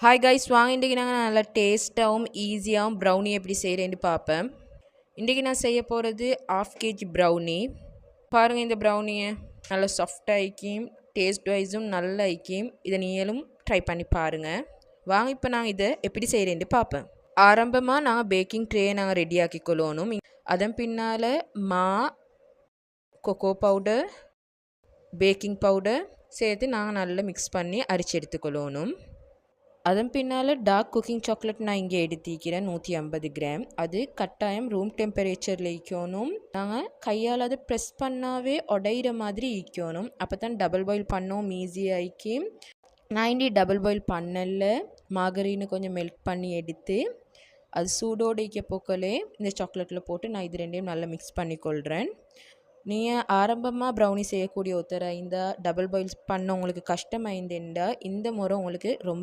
Hi guys, வாங்க இன்றைக்கி நாங்கள் நல்லா டேஸ்ட்டாகவும் ஈஸியாகவும் ப்ரௌனி எப்படி செய்கிறேன்னு பார்ப்பேன். இன்றைக்கி நான் செய்ய போகிறது 1/2 kg ப்ரௌனி. பாருங்கள், இந்த ப்ரௌனியை நல்லா சாஃப்டாக ஐக்கியும் டேஸ்ட் வைஸும் நல்ல ஐக்கியும். இதை நீங்களும் ட்ரை பண்ணி பாருங்கள். வாங்க இப்போ நாங்கள் இதை எப்படி செய்கிறேன்னு பார்ப்பேன். ஆரம்பமாக நாங்கள் பேக்கிங் ட்ரேயை நாங்கள் ரெடி ஆக்கிக்கொள்ளணும். அதன் பின்னால் கொக்கோ பவுடர், பேக்கிங் பவுடர் சேர்த்து நாங்கள் நல்லா மிக்ஸ் பண்ணி அரிச்சு எடுத்துக்கொள்ளணும். அதன் பின்னால் டார்க் குக்கிங் சாக்லேட் நான் இங்கே எடுத்திக்கிறேன் 150 கிராம். அது கட்டாயம் ரூம் டெம்பரேச்சரில் ஈக்கணும். நாங்கள் கையால் அதை ப்ரெஸ் பண்ணாவே உடையிற மாதிரி ஈக்கணும். அப்போ தான் டபுள் பாயில் பண்ணோம் ஈஸியாகி. நான் இங்கே டபுள் பாயில் பண்ணல, மாகரீனை கொஞ்சம் மெல்ட் பண்ணி எடுத்து அது சூடோடு ஈக்க போக்கலே இந்த சாக்லேட்டில் போட்டு நான் இது ரெண்டையும் நல்லா மிக்ஸ் பண்ணிக்கொள்கிறேன். நீங்கள் ஆரம்பமாக ப்ரௌனி செய்யக்கூடிய ஒருத்தரை இந்த டபுள் பாயில்ஸ் பண்ண உங்களுக்கு கஷ்டமாயிருந்தேன்டா இந்த முறை உங்களுக்கு ரொம்ப